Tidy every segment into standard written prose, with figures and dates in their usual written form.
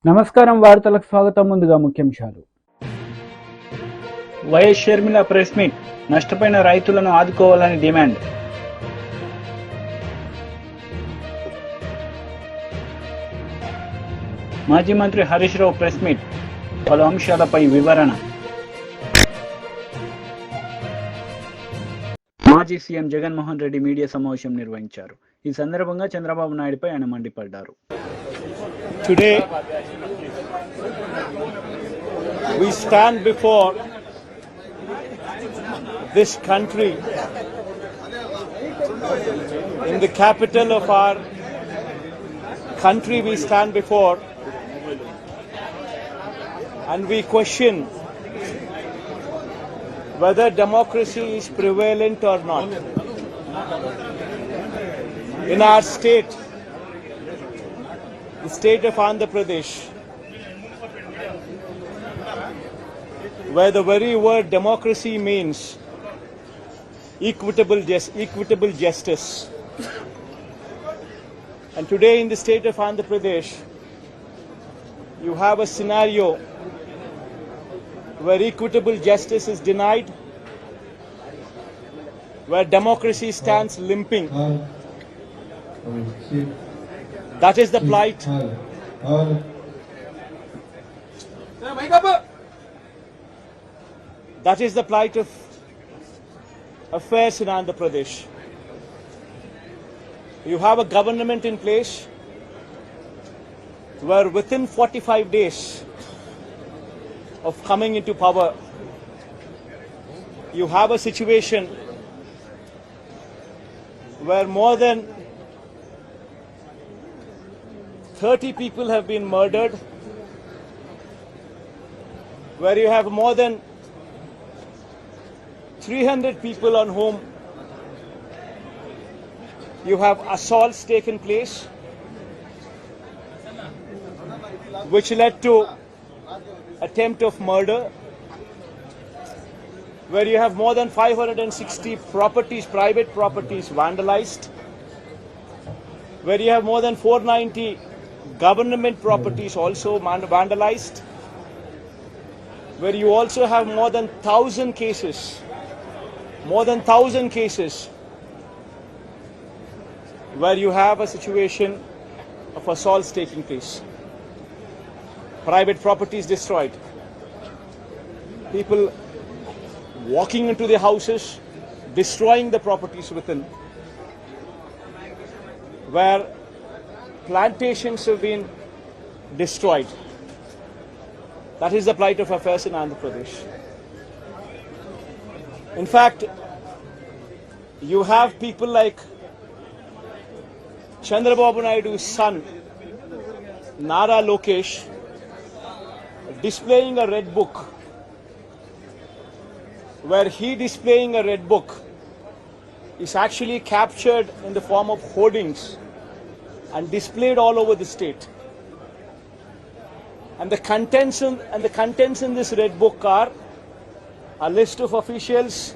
నమస్కారం వార్తలకు స్వాగతం. ముందుగా ముఖ్యాంశాలు. వైఎస్ షర్మిల ప్రెస్ మీట్, నష్టపోయిన రైతులను ఆదుకోవాలని డిమాండ్. మాజీ మంత్రి హరీష్ రావు ప్రెస్ మీట్, పలు అంశాలపై వివరణ. మాజీ సీఎం జగన్మోహన్ రెడ్డి మీడియా సమావేశం నిర్వహించారు. ఈ సందర్భంగా చంద్రబాబు నాయుడుపై ఆయన మండిపడ్డారు. Today, we stand before this country in the capital of our country. We stand before and we question whether democracy is prevalent or not. In our state, the state of Andhra Pradesh, where the very word democracy means equitable justice. And today in the state of Andhra Pradesh, you have a scenario where equitable justice is denied, where democracy stands limping. That is the plight. That is the plight of affairs in Andhra Pradesh. You have a government in place where within 45 days of coming into power, you have a situation where more than 30 people have been murdered, where you have more than 300 people on whom you have assaults taken place, which led to attempt of murder, where you have more than 560 properties, private properties vandalized, where you have more than 490 government properties also vandalized, where you also have more than 1,000 cases where you have a situation of assaults taking place, private properties destroyed, people walking into the houses, destroying the properties within, where plantations have been destroyed. That is the plight of affairs in Andhra Pradesh. In fact, you have people like Chandrababu Naidu's son, Nara Lokesh, displaying a red book, where he displaying a red book is actually captured in the form of hoardings and displayed all over the state. And the contents in this red book are a list of officials,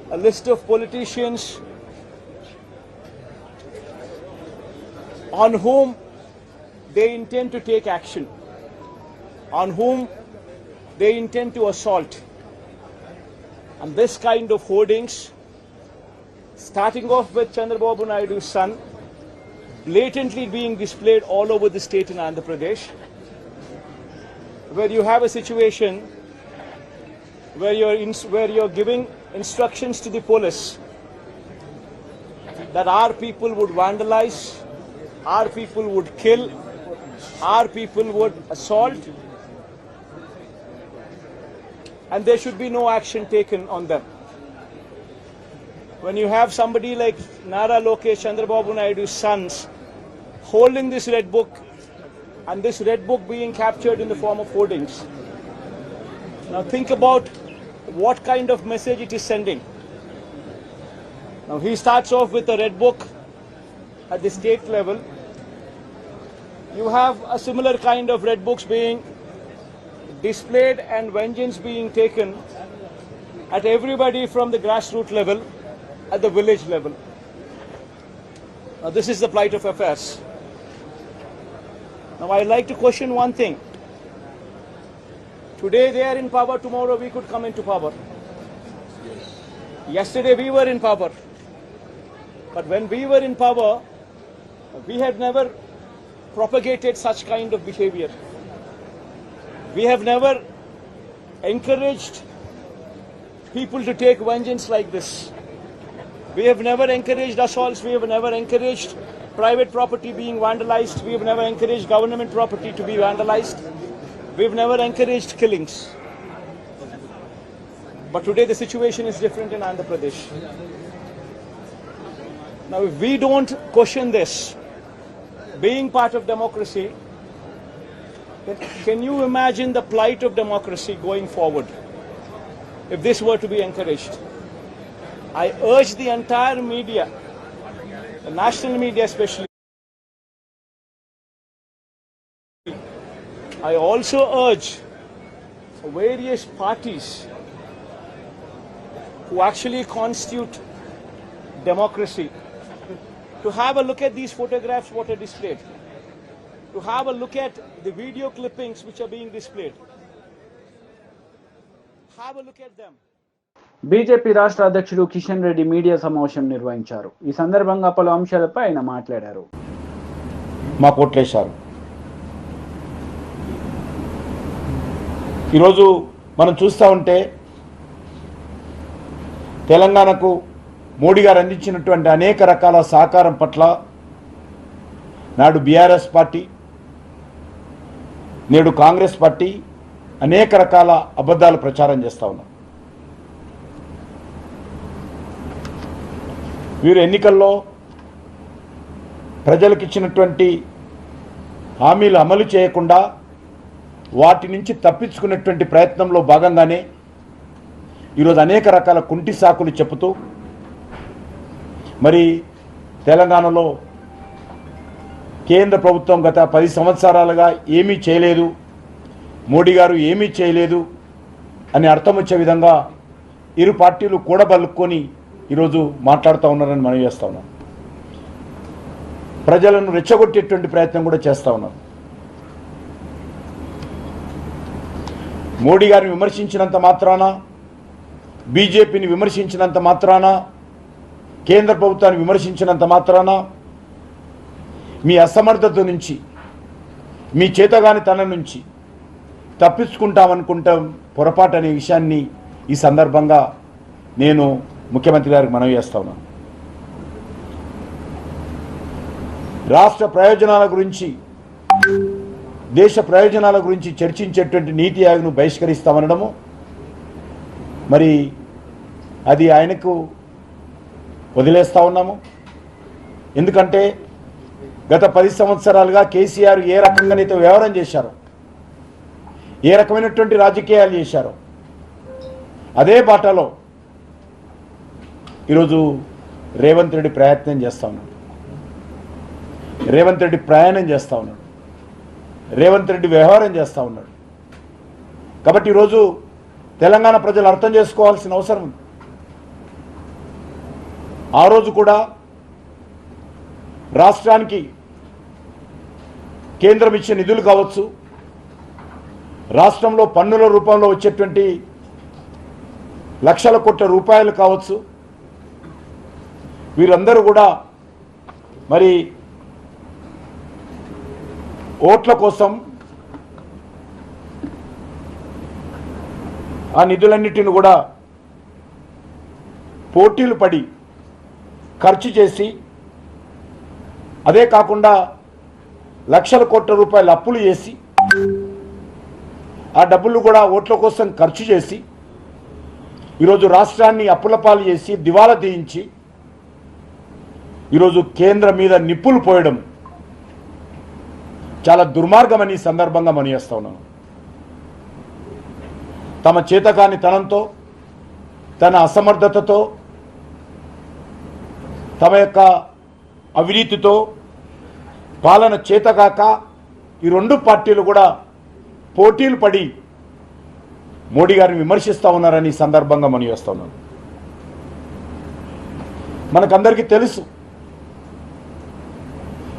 a list of politicians on whom they intend to take action, on whom they intend to assault. And this kind of hoardings, starting off with Chandrababu Naidu's son, blatantly being displayed all over the state in Andhra Pradesh, where you have a situation where you're giving instructions to the police that our people would vandalize, our people would kill, our people would assault, and there should be no action taken on them. When you have somebody like Nara Lokesh, Chandrababu Naidu's sons, holding this red book, and this red book being captured in the form of hoardings. Now think about what kind of message it is sending. Now he starts off with a red book at the state level. You have a similar kind of red books being displayed and vengeance being taken at everybody from the grassroots level, at the village level. Now this is the plight of affairs. Now I like to question one thing. Today they are in power, tomorrow we could come into power. Yesterday we were in power. But when we were in power, we have never propagated such kind of behavior. We have never encouraged people to take vengeance like this. We have never encouraged assaults. We have never encouraged private property being vandalized. We have never encouraged government property to be vandalized. We have never encouraged killings. But today the situation is different in Andhra Pradesh. Now if we don't question this, being part of democracy, can you imagine the plight of democracy going forward if this were to be encouraged? I urge the entire media, the national media especially. I also urge various parties who actually constitute democracy to have a look at these photographs what are displayed, to have a look at the video clippings which are being displayed. Have a look at them. BJP రాష్ట్ర అధ్యక్షుడు Kishan Reddy media సమావేశం నిర్వహించారు. ఈ సందర్భంగా పలు అంశాలపై ఆయన మాట్లాడారు. మా కోట్లేశారు. ఈరోజు మనం చూస్తూ ఉంటే తెలంగాణకు మోడీ గారు అందించినటువంటి అనేక రకాల సహకారం పట్ల నాడు బీఆర్ఎస్ పార్టీ, నేడు కాంగ్రెస్ పార్టీ అనేక రకాల అబద్ధాలు ప్రచారం చేస్తూ ఉన్నారు. వీరు ఎన్నికల్లో ప్రజలకు ఇచ్చినటువంటి హామీలు అమలు చేయకుండా వాటి నుంచి తప్పించుకునేటువంటి ప్రయత్నంలో భాగంగానే ఈరోజు అనేక రకాల కుంటి సాకులు చెబుతూ మరి తెలంగాణలో కేంద్ర ప్రభుత్వం గత 10 సంవత్సరాలుగా ఏమీ చేయలేదు, మోడీ గారు ఏమీ చేయలేదు అని అర్థం వచ్చే విధంగా ఇరు పార్టీలు కూడబలుక్కొని ఈరోజు మాట్లాడుతూ ఉన్నారని మనం చేస్తూ ఉన్నాం. ప్రజలను రెచ్చగొట్టేటువంటి ప్రయత్నం కూడా చేస్తూ ఉన్నాం. మోడీ గారిని విమర్శించినంత మాత్రాన, బీజేపీని విమర్శించినంత మాత్రాన, కేంద్ర ప్రభుత్వాన్ని విమర్శించినంత మాత్రాన మీ అసమర్థత నుంచి, మీ చేతగానితనం నుంచి తప్పించుకుంటామనుకుంటాం పొరపాటు అనే విషయాన్ని ఈ సందర్భంగా నేను ముఖ్యమంత్రి గారికి మనవి చేస్తా ఉన్నాను. రాష్ట్ర ప్రయోజనాల గురించి, దేశ ప్రయోజనాల గురించి చర్చించేటువంటి నీతి ఆయోగ్ను బహిష్కరిస్తామనడము మరి అది ఆయనకు వదిలేస్తూ ఉన్నాము. ఎందుకంటే గత 10 సంవత్సరాలుగా కేసీఆర్ ఏ రకంగానైతే వ్యవహారం చేశారో, ఏ రకమైనటువంటి రాజకీయాలు చేశారో అదే బాటలో ఈరోజు రేవంత్ రెడ్డి ప్రయత్నం చేస్తూ ఉన్నాడు. రేవంత్ రెడ్డి ప్రయాణం చేస్తూ ఉన్నాడు. రేవంత్ రెడ్డి వ్యవహారం చేస్తూ ఉన్నాడు. కాబట్టి ఈరోజు తెలంగాణ ప్రజలు అర్థం చేసుకోవాల్సిన అవసరం ఉంది. ఆ రోజు కూడా రాష్ట్రానికి కేంద్రం ఇచ్చే నిధులు కావచ్చు, రాష్ట్రంలో పన్నుల రూపంలో వచ్చేటువంటి లక్షల కోట్ల రూపాయలు కావచ్చు, వీరందరూ కూడా మరి ఓట్ల కోసం ఆ నిధులన్నిటిని కూడా పోటీలు పడి ఖర్చు చేసి, అదే కాకుండా లక్షల కోట్ల రూపాయల అప్పులు చేసి, ఆ డబ్బులు కూడా ఓట్ల కోసం ఖర్చు చేసి ఈరోజు రాష్ట్రాన్ని అప్పుల పాలు చేసి దివాలా తీయించి ఈరోజు కేంద్రం మీద నిప్పులు పోయడం చాలా దుర్మార్గమని సందర్భంగా మనం చేస్తూ ఉన్నాను. తమ చేతకాని తనంతో, తన అసమర్థతతో, తమ యొక్క అవినీతితో పాలన చేతగాక ఈ రెండు పార్టీలు కూడా పోటీలు పడి మోడీ గారిని విమర్శిస్తూ ఉన్నారని సందర్భంగా మనం చేస్తూ ఉన్నాను. మనకందరికీ తెలుసు,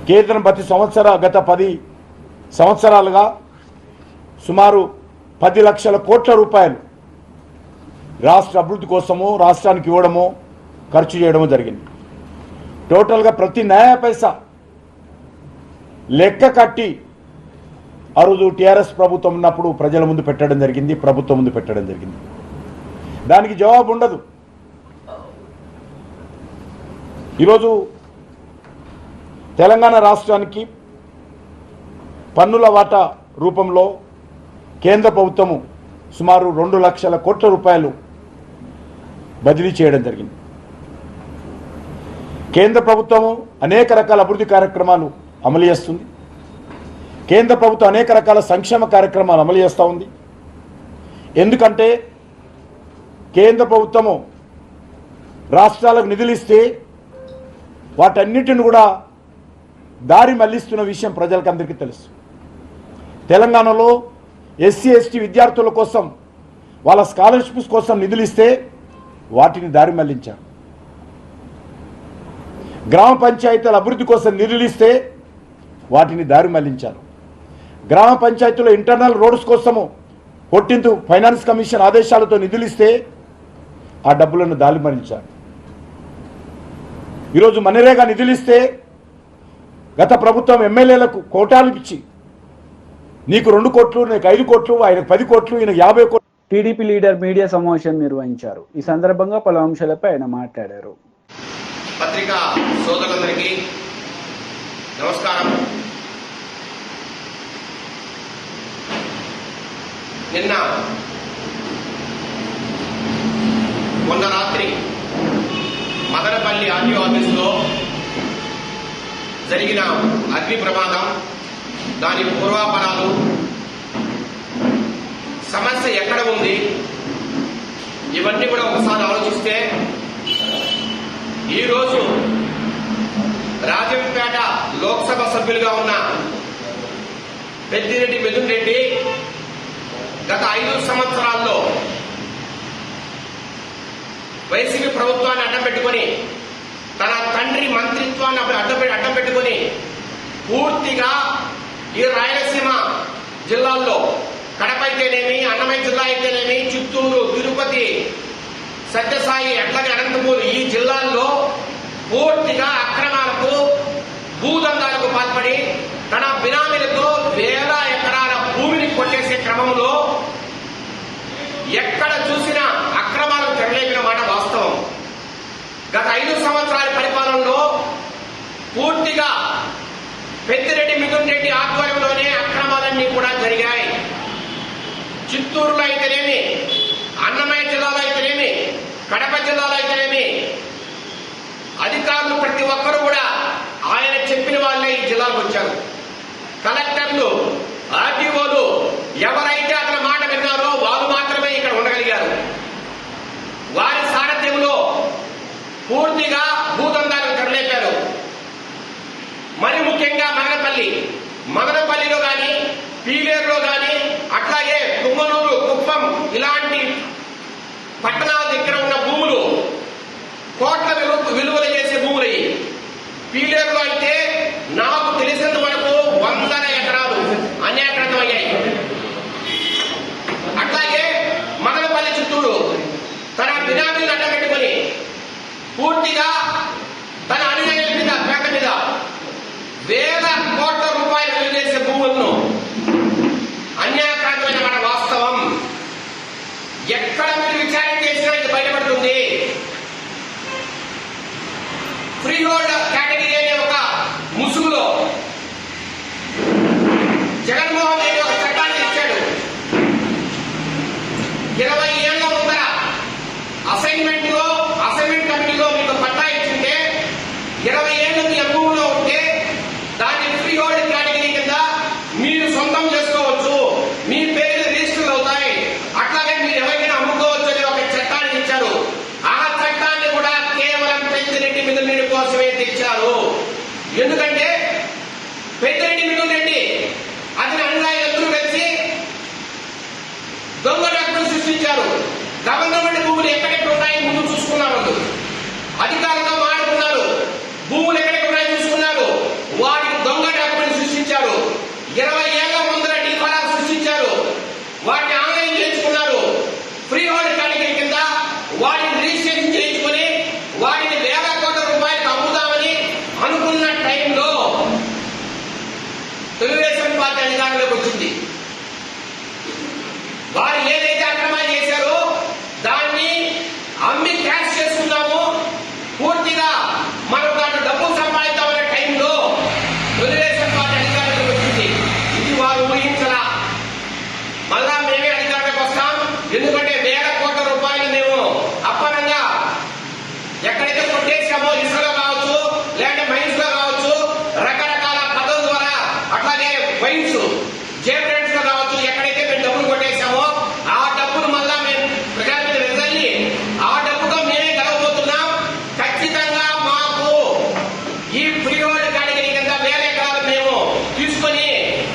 కేంద్రం ప్రతి సంవత్సరం గత 10 సంవత్సరాలుగా సుమారు 10 లక్షల కోట్ల రూపాయలు రాష్ట్ర అభివృద్ధి కోసము రాష్ట్రానికి ఇవ్వడము ఖర్చు చేయడము జరిగింది. టోటల్గా ప్రతి న్యాయ పైసా లెక్క కట్టి ఆ రోజు టీఆర్ఎస్ ప్రభుత్వం ఉన్నప్పుడు ప్రజల ముందు పెట్టడం జరిగింది, ప్రభుత్వం ముందు పెట్టడం జరిగింది. దానికి జవాబు ఉండదు. ఈరోజు తెలంగాణ రాష్ట్రానికి పన్నుల వాటా రూపంలో కేంద్ర ప్రభుత్వము సుమారు 2 లక్షల కోట్ల రూపాయలు బదిలీ చేయడం జరిగింది. కేంద్ర ప్రభుత్వము అనేక రకాల అభివృద్ధి కార్యక్రమాలు అమలు చేస్తుంది. కేంద్ర ప్రభుత్వం అనేక రకాల సంక్షేమ కార్యక్రమాలు అమలు చేస్తూ ఉంది. ఎందుకంటే కేంద్ర ప్రభుత్వము రాష్ట్రాలకు నిధులు ఇస్తే వాటన్నిటిని కూడా దారి మళ్లిస్తున్న విషయం ప్రజలకు అందరికీ తెలుసు. తెలంగాణలో ఎస్సీ ఎస్టీ విద్యార్థుల కోసం వాళ్ళ స్కాలర్షిప్స్ కోసం నిధులు ఇస్తే వాటిని దారి మళ్లించారు. గ్రామ పంచాయతీల అభివృద్ధి కోసం నిధులు ఇస్తే వాటిని దారి మళ్లించారు. గ్రామ పంచాయతీలో ఇంటర్నల్ రోడ్స్ కోసము 14th ఫైనాన్స్ కమిషన్ ఆదేశాలతో నిధులు ఇస్తే ఆ డబ్బులను దారి మళ్లించారు. ఈరోజు మనరేగా నిధులు ఇస్తే గత ప్రభుత్వం ఎమ్మెల్యేలకు కోటాలు ఇచ్చి నీకు 2 కోట్లు, నీకు 5 కోట్లు, ఆయనకు 10 కోట్లు, ఈయనకు 50 కోట్లు. టీడీపీ లీడర్ మీడియా సమావేశం నిర్వహించారు. ఈ సందర్భంగా పలు అంశాలపై ఆయన మాట్లాడారు. పత్రికా సోదరులందరికీ నమస్కారం. మొన్న రాత్రి మదనపల్లి ఆర్టీఓ ఆఫీసులో జరిగిన అగ్ని ప్రమాదం, దాని పూర్వాపరాలు, సమస్య ఎక్కడ ఉంది, ఇవన్నీ కూడా ఒకసారి ఆలోచిస్తే ఈరోజు రాజంపేట లోక్సభ సభ్యులుగా ఉన్న పెద్దిరెడ్డి మిథున్ రెడ్డి గత 5 సంవత్సరాల్లో వైసీపీ ప్రభుత్వాన్ని అడ్డం పెట్టుకుని, తన తండ్రి మంత్రిత్వాన్ని అడ్డం పెట్టుకుని పూర్తిగా ఈ రాయలసీమ జిల్లాల్లో కడప అయితేనేమి, అన్నమయ్య జిల్లా అయితేనేమి, చిత్తూరు, తిరుపతి, సత్యసాయి, అట్లాగే అనంతపూర్, ఈ జిల్లాల్లో పూర్తిగా అక్రమాలకు, భూదందాలకు పాల్పడి తన బినామీలతో వేల ఎకరాల భూమిని కొట్టేసే క్రమంలో ఎక్కడ చూసినా అక్రమాలకు తెరలేపిన మాట వాస్తవం. గత 5 సంవత్సరాల పరిపాలనలో పూర్తిగా పెద్దిరెడ్డి మిథున్ రెడ్డి ఆధ్వర్యంలోనే అక్రమాలన్నీ కూడా జరిగాయి. చిత్తూరులో అయితేనేమి, అన్నమయ్య జిల్లాలో అయితేనేమి, కడప జిల్లాలో అయితేనేమి, అధికారులు ప్రతి ఒక్కరూ కూడా ఆయన చెప్పిన వాళ్ళే ఈ జిల్లాకు వచ్చారు. కలెక్టర్లు, ఆర్టీఓలు ఎవరైతే అతని మాట విన్నారో వారు మాత్రమే ఇక్కడ ఉండగలిగారు. వారి సారథ్యంలో పూర్తిగా భూదందాలకు తెరలేపారు. మరి ముఖ్యంగా మదనపల్లిలో కానీ, పీలేరులో కానీ, అట్లాగే కుమ్మనూరు, కుప్పం ఇలాంటి పట్టణాల దగ్గర ఉన్న భూములు కోట్ల విలువలు చేసే భూములు. పీలేరులో అయితే నాకు తెలిసినంత వరకు 100 ఎకరాలు అన్యాకృతం అయ్యాయి. అట్లాగే మదనపల్లి, చిత్తూరు తన బినామీలు అడ్డం పెట్టుకుని పూర్తిగా తన అనుయాయుల మీద, పేట మీద వేల కోట్ల రూపాయలు విలువ చేసే భూములను అన్యాయకారమైన మాట వాస్తవం. ఎక్కడ మీరు విచారణ చేసినా ఇది బయటపడుతుంది. ఫ్రీ హోల్డ్ కేటగిరీ అనే ఒక ముసుగులో జగన్మోహన్ రెడ్డి ఒక చట్టాన్ని ఇచ్చాడు. 20 ఏళ్ల ముందర అసైన్మెంట్ కమిటీలో మీకు పట్టా ఇచ్చింటే 20 ఏళ్ళు మీ అనుభవంలో ఉంటే దాన్ని ఫ్రీ హోల్డ్ కేటగిరీ కింద మీరు సొంతం చేసుకోవచ్చు, మీ పేరు రిజిస్టర్ అవుతాయి, అట్లాగే మీరు ఎవరికైనా అమ్ముకోవచ్చు అని ఒక చట్టాన్ని ఇచ్చారు. ఆ చట్టాన్ని కూడా కేవలం పెద్దిరెడ్డి మిథున్ రెడ్డి కోసమే తెచ్చారు. వచ్చింది. వారు ఏదైతే అక్రమాలు చేశారో దాన్ని అమ్మి క్యాష్ చేసుకున్నాము, పూర్తిగా మనం దాంట్లో డబ్బులు సంపాదిద్దామనే టైంలో తెలుగుదేశం పార్టీ అధికారంలోకి వచ్చింది. ఇది వారు ఊహించలా. మళ్ళా మేమే అధికారంలోకి వస్తాం, ఎందుకంటే వేల కోట్ల రూపాయలు మేము అప్పనంగా ఎక్కడైతే కొట్టేసామో, ఇసుకలో కావచ్చు, లేదంటే మైన్స్ లో కావచ్చు, రకరకాల పద్ధతుల ద్వారా, అట్లాగే వైన్స్ జేబ్రెంట్స్ లో కావచ్చు, ఎక్కడైతే మేము డబ్బులు కొట్టేసామో ఆ డబ్బులు మళ్ళా మేము ప్రజల మీద వెదజల్లి ఆ డబ్బుతో మేమే గెలవబోతున్నాం. ఖచ్చితంగా మాకు ఈ ఫ్రీ హోల్డ్ కేటగిరీ కింద వేల ఎకరాలు మేము తీసుకొని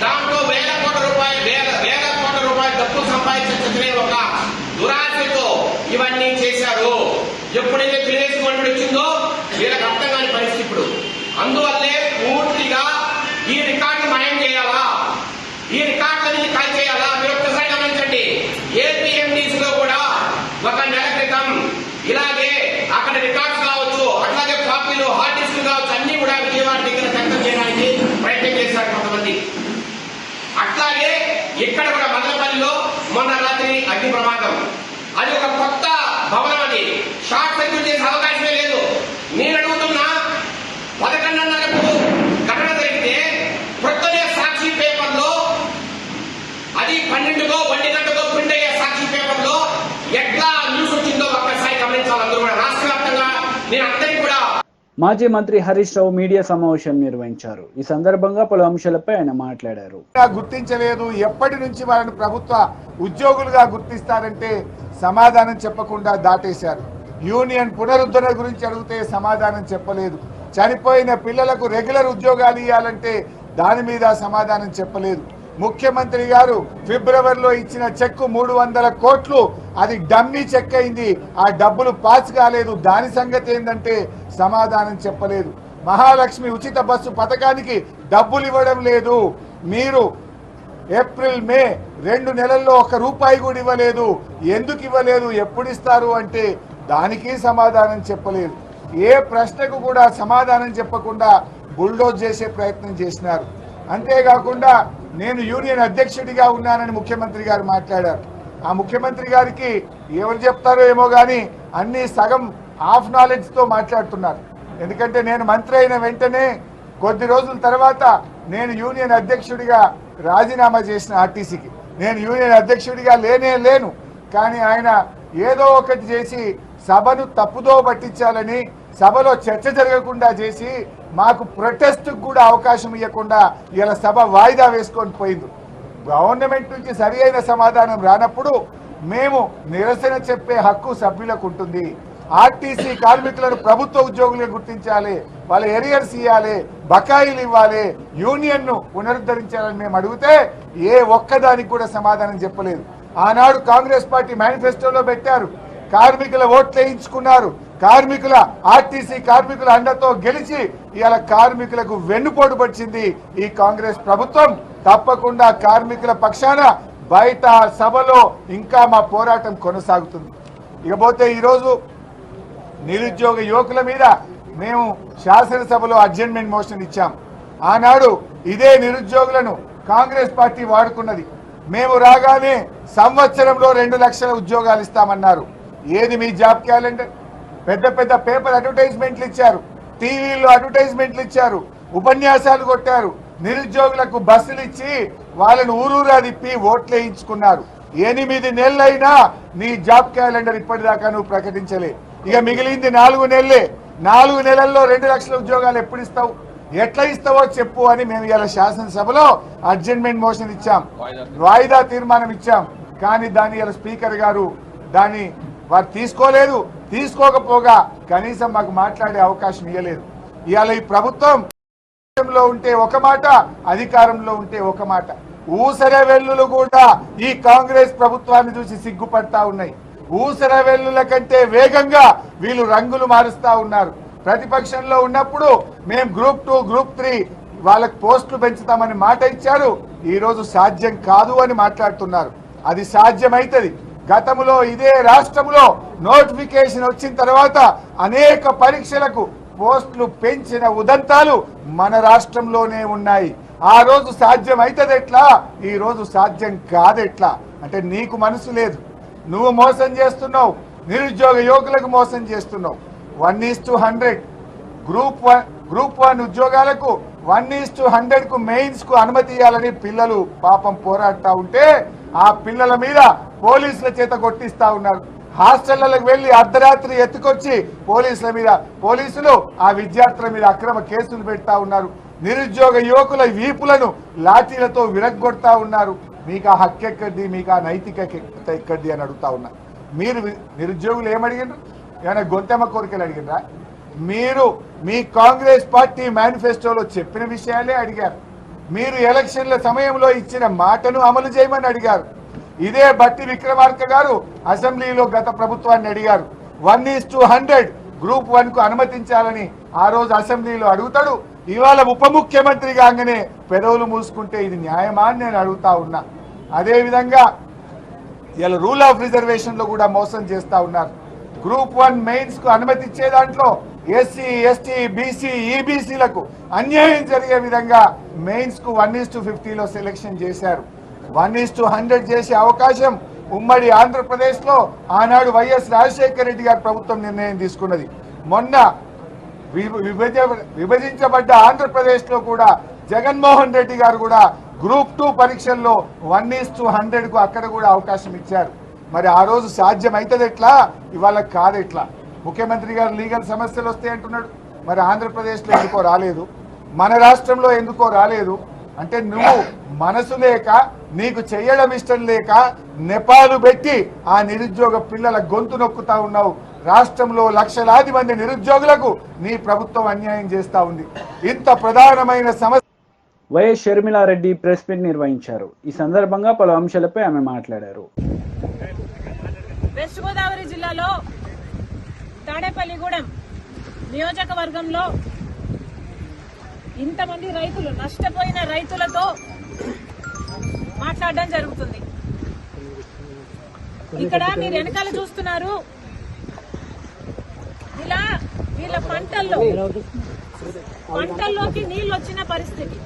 దాంట్లో వేల కోట్ల రూపాయలు డబ్బులు సంపాదించే ఒక దురాశతో ఇవన్నీ చేశారు. ఎప్పుడైతే తెలుగుదేశం గవర్నమెంట్ వచ్చిందో వీళ్ళకి అర్థం కాని పరిస్థితి ఇప్పుడు. అందువల్లే పూర్తిగా ఈ రికార్డు మాయం చేయాలా, ఈ రికార్డులని కాల్ చేయాలా. మీరు ఒక్కసారి గమనించండి, ఏపీఎండీసీ లో కూడా ఒక నెల క్రితం ఇలాగే అక్కడ రికార్డ్స్ కావచ్చు, అట్లాగే కాపీలు హార్డ్ డిస్క్ కావచ్చు, అన్ని కూడా విజయవాడ దగ్గర దగ్ధం చేయడానికి ప్రయత్నం చేశారు కొంతమంది. అట్లాగే ఇక్కడ కూడా మదనపల్లిలో మొన్న రాత్రి అగ్ని ప్రమాదం. అది ఒక కొత్త భవనం, అది షార్ట్ సర్క్యూట్ చేసే అవకాశమే లేదు. నేను అడుగుతున్నా, 11:30కు ఘటన జరిగితే ప్రొద్దునే సాక్షి పేపర్లో, అది 12కో 1 గంటకో ప్రింట్ అయ్యే సాక్షి పేపర్లో ఎట్లా న్యూస్ వచ్చిందో ఒక్కసారి గమనించాలి అందరూ కూడా. రాష్ట్ర వ్యాప్తంగా నేను అందరికీ కూడా. మాజీ మంత్రి హరీష్ రావు మీడియా సమావేశం నిర్వహించారు. ఈ సందర్భంగా పలు అంశాలపై ఆయన మాట్లాడారు. గుర్తించలేదు, ఎప్పటి నుంచి వాళ్ళని ప్రభుత్వ ఉద్యోగులుగా గుర్తిస్తారంటే సమాధానం చెప్పకుండా దాటేశారు. యూనియన్ పునరుద్ధరణ గురించి అడిగితే సమాధానం చెప్పలేదు. చనిపోయిన పిల్లలకు రెగ్యులర్ ఉద్యోగాలు ఇవ్వాలంటే దాని మీద సమాధానం చెప్పలేదు. ముఖ్యమంత్రి గారు ఫిబ్రవరిలో ఇచ్చిన చెక్కు 300 కోట్లు, అది డమ్మీ చెక్ అయింది, ఆ డబ్బులు పాస్ కాలేదు. దాని సంగతి ఏంటంటే సమాధానం చెప్పలేదు. మహాలక్ష్మి ఉచిత బస్సు పథకానికి డబ్బులు ఇవ్వడం లేదు. మీరు ఏప్రిల్ మే 2 నెలల్లో 1 రూపాయి కూడా ఇవ్వలేదు. ఎందుకు ఇవ్వలేదు, ఎప్పుడు ఇస్తారు అంటే దానికి సమాధానం చెప్పలేదు. ఏ ప్రశ్నకు కూడా సమాధానం చెప్పకుండా బుల్డోజ్ చేసే ప్రయత్నం చేసినారు. అంతేకాకుండా నేను యూనియన్ అధ్యక్షుడిగా ఉన్నానని ముఖ్యమంత్రి గారు మాట్లాడారు. ఆ ముఖ్యమంత్రి గారికి ఎవరు చెప్తారో ఏమో కానీ అన్ని సగం హాఫ్ నాలెడ్జ్తో మాట్లాడుతున్నారు. ఎందుకంటే నేను మంత్రి అయిన వెంటనే కొద్ది రోజుల తర్వాత నేను యూనియన్ అధ్యక్షుడిగా రాజీనామా చేసిన ఆర్టీసీకి. నేను యూనియన్ అధ్యక్షుడిగా లేను, కానీ ఆయన ఏదో ఒకటి చేసి సభను తప్పుదో పట్టించాలని, సభలో చర్చ జరగకుండా చేసి మాకు ప్రొటెస్ట్కు కూడా అవకాశం ఇవ్వకుండా ఇలా సభ వాయిదా వేసుకొని పోయింది. గవర్నమెంట్ నుంచి సరి అయిన సమాధానం రానప్పుడు మేము నిరసన చెప్పే హక్కు సభ్యులకు ఉంటుంది. ఆర్టీసీ కార్మికులను ప్రభుత్వ ఉద్యోగులుగా గుర్తించాలి, వాళ్ళ ఎరియర్స్ ఇవ్వాలి, బకాయిలు ఇవ్వాలి, యూనియన్ను పునరుద్ధరించాలని మేము అడిగితే ఏ ఒక్కదానికి కూడా సమాధానం చెప్పలేదు. ఆనాడు కాంగ్రెస్ పార్టీ మేనిఫెస్టోలో పెట్టారు, కార్మికుల ఓట్లు వేయించుకున్నారు, ఆర్టీసీ కార్మికుల అండతో గెలిచి ఇవాళ కార్మికులకు వెన్నుపోటు పడిచింది ఈ కాంగ్రెస్ ప్రభుత్వం. తప్పకుండా కార్మికుల పక్షాన బయట సభలో ఇంకా మా పోరాటం కొనసాగుతుంది. ఇకపోతే ఈరోజు నిరుద్యోగ యువకుల మీద మేము శాసనసభలో అడ్జర్న్మెంట్ మోషన్ ఇచ్చాం. ఆనాడు ఇదే నిరుద్యోగులను కాంగ్రెస్ పార్టీ వాడుకున్నది. మేము రాగానే సంవత్సరంలో 2 లక్షల ఉద్యోగాలు ఇస్తామన్నారు. ఏది మీ జాబ్ క్యాలెండర్? పెద్ద పెద్ద పేపర్ అడ్వర్టైజ్మెంట్లు ఇచ్చారు, టీవీల్లో అడ్వర్టైజ్మెంట్లు ఇచ్చారు, ఉపన్యాసాలు కొట్టారు, నిరుద్యోగులకు బస్సులు ఇచ్చి వాళ్ళను ఊరూరా తిప్పి ఓట్లు వేయించుకున్నారు. 8 నెలలైనా నీ జాబ్ క్యాలెండర్ ఇప్పటిదాకా నువ్వు ప్రకటించలే. ఇక మిగిలింది 4 నెలలే. 4 నెలల్లో 2 లక్షల ఉద్యోగాలు ఎప్పుడు ఇస్తావు, ఎట్లా ఇస్తావో చెప్పు అని మేము ఇలా శాసనసభలో అడ్జర్న్మెంట్ మోషన్ ఇచ్చాం, వాయిదా తీర్మానం ఇచ్చాం. కానీ దాన్ని ఇలా స్పీకర్ గారు దాన్ని వారు తీసుకోలేదు. తీసుకోకపోగా కనీసం మాకు మాట్లాడే అవకాశం ఇవ్వలేదు. ఇవాళ ఈ ప్రభుత్వం లో ఉంటే ఒక మాట, అధికారంలో ఉంటే ఒక మాట. ఊసర వెల్లులు కూడా ఈ కాంగ్రెస్ ప్రభుత్వాన్ని చూసి సిగ్గుపడతా ఉన్నాయి. ఊసర వెల్లుల కంటే వేగంగా వీళ్ళు రంగులు మారుస్తా ఉన్నారు. ప్రతిపక్షంలో ఉన్నప్పుడు మేము గ్రూప్ 2, గ్రూప్ 3 వాళ్ళకి పోస్టులు పెంచుతామని మాట ఇచ్చారు. ఈ రోజు సాధ్యం కాదు అని మాట్లాడుతున్నారు. అది సాధ్యమైతది. గతంలో ఇదే రాష్ట్రంలో నోటిఫికేషన్ వచ్చిన తర్వాత అనేక పరీక్షలకు పోస్టులు పెంచిన ఉదంతాలు మన రాష్ట్రంలోనే ఉన్నాయి. ఆ రోజు సాధ్యం అవుతుంది ఎట్లా, ఈ రోజు సాధ్యం కాదెట్లా? అంటే నీకు మనసు లేదు, నువ్వు మోసం చేస్తున్నావు, నిరుద్యోగ యువకులకు మోసం చేస్తున్నావు. 1:100 గ్రూప్ 1 ఉద్యోగాలకు 1:100 కు మెయిన్స్ కు అనుమతి ఇవ్వాలని పిల్లలు పాపం పోరాడుతూ ఉంటే ఆ పిల్లల మీద పోలీసుల చేత కొట్టిస్తా ఉన్నారు. హాస్టళ్లకు వెళ్లి అర్ధరాత్రి ఎత్తుకొచ్చి పోలీసులు ఆ విద్యార్థుల మీద అక్రమ కేసులు పెడతా ఉన్నారు. నిరుద్యోగ యువకుల వీపులను లాఠీలతో విరగ్గొడతా ఉన్నారు. మీకు ఆ హక్కు ఎక్కడిది, మీకు ఆ నైతికత ఎక్కడిది అని అడుగుతా ఉన్నా. మీరు నిరుద్యోగులు ఏమడిగినారు? ఏమైనా గొంతెమ్మ కోరికలు అడిగినరా? మీరు మీ కాంగ్రెస్ పార్టీ మేనిఫెస్టోలో చెప్పిన విషయాలే అడిగారు. మీరు ఎలక్షన్ల సమయంలో ఇచ్చిన మాటను అమలు చేయమని అడిగారు. ఇదే బట్టి విక్రమార్క గారు అసెంబ్లీలో గత ప్రభుత్వాన్ని అడిగారు. 1:100 గ్రూప్ 1 కు అనుమతించాలని ఆ రోజు అసెంబ్లీలో అడుగుతాడు. ఇవాళ ఉప ముఖ్యమంత్రి కాగానే పెదవులు మూసుకుంటే ఇది న్యాయమా అని నేను అడుగుతా ఉన్నా. అదేవిధంగా ఇలా రూల్ ఆఫ్ రిజర్వేషన్ లో కూడా మోసం చేస్తా ఉన్నారు. గ్రూప్ 1 మెయిన్స్ కు అనుమతి ఇచ్చే దాంట్లో ఎస్సీ, ఎస్టీ, బీసీ, ఈబీసీలకు అన్యాయం జరిగే విధంగా మెయిన్స్ కు 1:50లో సెలెక్షన్ చేశారు. 1:100 చేసే అవకాశం ఉమ్మడి ఆంధ్రప్రదేశ్ లో ఆనాడు వైఎస్ రాజశేఖర రెడ్డి గారి ప్రభుత్వం నిర్ణయం తీసుకున్నది. మొన్న విభజించబడ్డ ఆంధ్రప్రదేశ్ లో కూడా జగన్మోహన్ రెడ్డి గారు కూడా గ్రూప్ 2 పరీక్షల్లో 1:100 కు అక్కడ కూడా అవకాశం ఇచ్చారు. మరి ఆ రోజు సాధ్యం అవుతుంది ఎట్లా, ఇవాళ కాదెట్లా? ముఖ్యమంత్రి గారు లీగల్ సమస్యలు వస్తాయి అంటున్నాడు. మరి ఆంధ్రప్రదేశ్లో ఎందుకో రాలేదు, మన రాష్ట్రంలో ఎందుకో రాలేదు? అంటే నువ్వు మనసు లేక, నీకు చెయ్యడం ఇష్టం లేక నెపాలు పెట్టి ఆ నిరుద్యోగ పిల్లల గొంతు నొక్కుతా ఉన్నావు. రాష్ట్రంలో లక్షలాది మంది నిరుద్యోగులకు నీ ప్రభుత్వం అన్యాయం చేస్తా ఉంది. ఇంత ప్రధానమైన సమస్య. వైఎస్ షర్మిలారెడ్డి ప్రెస్ మీట్ నిర్వహించారు. ఈ సందర్భంగా పలు అంశాలపై ఆమె మాట్లాడారు. వెస్ట్ గోదావరి జిల్లాలో తాడేపల్లిగూడెం నియోజకవర్గంలో ఇంతమంది రైతులు, నష్టపోయిన రైతులతో మాట్లాడడం జరుగుతుంది. ఇక్కడ మీరు వెనకాల చూస్తున్నారు, ఇలా వీళ్ళ పంటల్లోకి నీళ్లు వచ్చిన పరిస్థితి.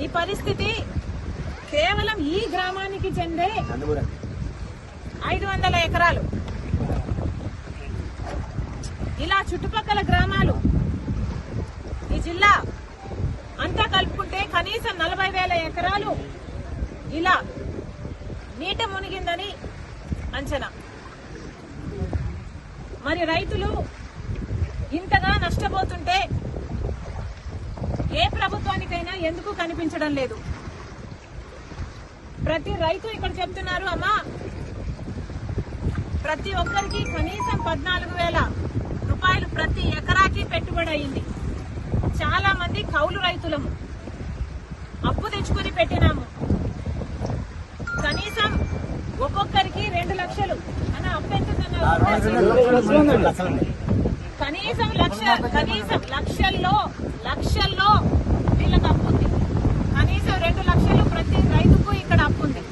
ఈ పరిస్థితి కేవలం ఈ గ్రామానికి చెందే 500 ఎకరాలు. ఇలా చుట్టుపక్కల గ్రామాలు, ఈ జిల్లా అంతా కలుపుకుంటే కనీసం 40,000 ఎకరాలు ఇలా నీట మునిగిందని అంచనా. మరి రైతులు ఇంతగా నష్టపోతుంటే ఏ ప్రభుత్వానికైనా ఎందుకు కనిపించడం లేదు? ప్రతి రైతు ఇక్కడ చెప్తున్నారు, అమ్మా ప్రతి ఒక్కరికి కనీసం 14,000 రూపాయలు ప్రతి ఎకరాకి పెట్టుబడి అయింది. చాలా మంది కౌలు రైతులము, అప్పు తెచ్చుకుని పెట్టినాము. కనీసం ఒక్కొక్కరికి 2 లక్షలు అన్న అప్పు ఎంతుందన్న, కనీసం లక్షల్లో వీళ్ళకి అప్పు ఉంది. కనీసం 2 లక్షలు ప్రతి రైతుకు ఇక్కడ అప్పు ఉంది.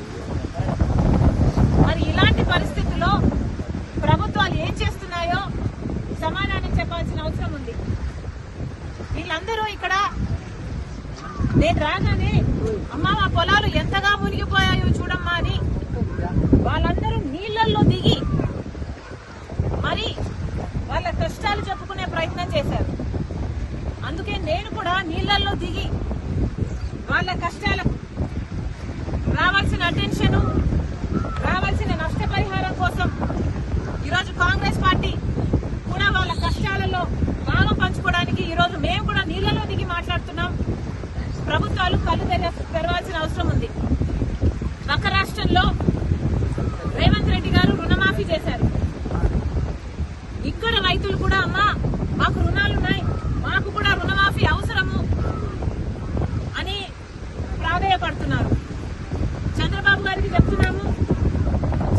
మరి ఇలాంటి పరిస్థితుల్లో ప్రభుత్వాలు ఏం చేస్తున్నాయో సమాధానం చెప్పాల్సిన అవసరం ఉంది. వీళ్ళందరూ ఇక్కడ నేను రాగానే అమ్మ మా పొలాలు ఎంతగా మునిగిపోయాయో చూడమ్మా అని వాళ్ళందరూ నీళ్లలో దిగి మరి వాళ్ళ కష్టాలు చెప్పుకునే ప్రయత్నం చేశారు. అందుకే నేను కూడా నీళ్లలో దిగి వాళ్ళ కష్టాలకు రావాల్సిన అటెన్షన్, రావాల్సిన నష్టపరిహారం కోసం ఈరోజు కాంగ్రెస్ పార్టీ కూడా వాళ్ళ కష్టాలలో భాగం పంచుకోవడానికి ఈరోజు మేము కూడా నీళ్లలో దిగి మాట్లాడుతున్నాం. ప్రభుత్వాలు కళ్ళు తెరవాల్సిన అవసరం ఉంది. పక్క రాష్ట్రంలో రేవంత్ రెడ్డి గారు రుణమాఫీ చేశారు. ఇక్కడ రైతులు కూడా అమ్మా మాకు రుణాలున్నాయి, మాకు కూడా రుణమాఫీ అవసరము అని ప్రాధేయపడుతున్నారు. చంద్రబాబు గారికి చెప్తున్నాము,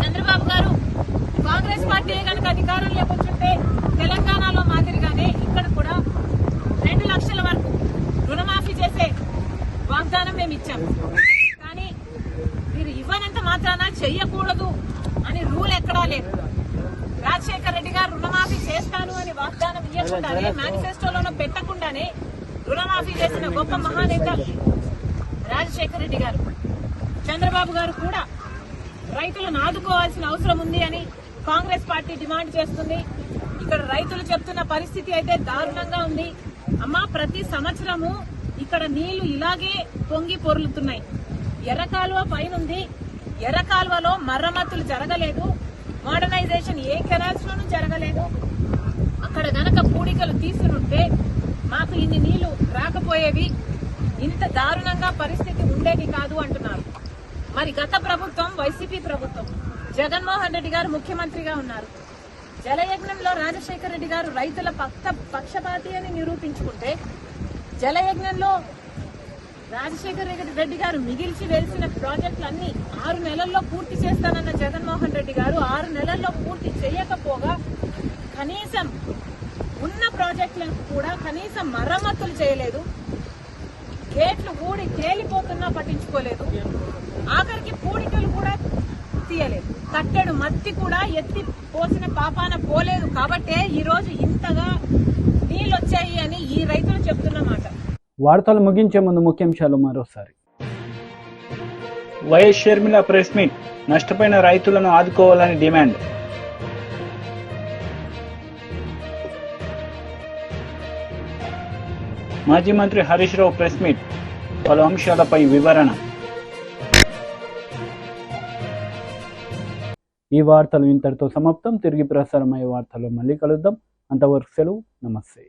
చంద్రబాబు గారు కాంగ్రెస్ పార్టీ కనుక అధికారంలోకి వచ్చుంటే తెలంగాణలో మాదిరిగానే ఇక్కడ కూడా 2 లక్షల వరకు రుణమాఫీ చేసే వాగ్దానం మేము ఇచ్చాము. కానీ మీరు ఇవ్వనంత మాత్రాన చెయ్యకూడదు అని రూల్ ఎక్కడా లేదు. రాజశేఖర రెడ్డి గారు రుణమాఫీ చేస్తాను అని వాగ్దానం ఇవ్వకుండానే, మేనిఫెస్టోలోనూ పెట్టకుండానే రుణమాఫీ చేసిన గొప్ప మహానేత రాజశేఖర రెడ్డి గారు. చంద్రబాబు గారు కూడా రైతులను ఆదుకోవాల్సిన అవసరం ఉంది అని కాంగ్రెస్ పార్టీ డిమాండ్ చేస్తుంది. ఇక్కడ రైతులు చెప్తున్న పరిస్థితి అయితే దారుణంగా ఉంది. అమ్మా, ప్రతి సంవత్సరము ఇక్కడ నీళ్లు ఇలాగే పొంగి పొర్లుతున్నాయి. ఎర్రకాలువ పైనుంది, ఎర్రకాలువలో మరమ్మతులు జరగలేదు, మోడర్నైజేషన్ ఏ కెనాల్స్ లోనూ జరగలేదు. అక్కడ గనక పూడికలు తీసుకుంటే మాకు ఇన్ని నీళ్లు రాకపోయేవి, ఇంత దారుణంగా పరిస్థితి ఉండేది కాదు అంటున్నారు. మరి గత ప్రభుత్వం వైసీపీ ప్రభుత్వం, జగన్మోహన్ రెడ్డి గారు ముఖ్యమంత్రిగా ఉన్నారు. జలయజ్ఞంలో రాజశేఖర రెడ్డి గారు రైతుల పక్షపాతి అని నిరూపించుకుంటే, జలయజ్ఞంలో రాజశేఖర రెడ్డి గారు మిగిల్చి వేసిన ప్రాజెక్టులన్నీ 6 నెలల్లో పూర్తి చేస్తానన్న జగన్మోహన్ రెడ్డి గారు 6 నెలల్లో పూర్తి చేయకపోగా కనీసం ఉన్న ప్రాజెక్టులను కూడా కనీసం మరమ్మతులు చేయలేదు. గేట్లు ఊడి తేలిపోతున్నా పట్టించుకోలేదు. ఆఖరికి పూడికలు కూడా తీయలేదు. కట్టెడు మత్తి కూడా ఎత్తి పోసిన పాపాన పోలేదు. కాబట్టే ఈ రోజు ఇంతగా నీళ్ళు వచ్చాయి అని ఈ రైతులు చెప్తున్నమాట. వార్తలు ముగించే ముందు ముఖ్యాంశాలు మరోసారి. వైఎస్ షర్మిల ప్రెస్ మీట్, నష్టపోయిన రైతులను ఆదుకోవాలని డిమాండ్. మాజీ మంత్రి హరీష్ రావు ప్రెస్ మీట్, పలు అంశాలపై వివరణ. ఈ వార్తలు ఇంతటితో సమాప్తం. తిరిగి ప్రసారమయ్యే వార్తలు మళ్ళీ కలుద్దాం. అంతవరకు సెలవు. నమస్తే.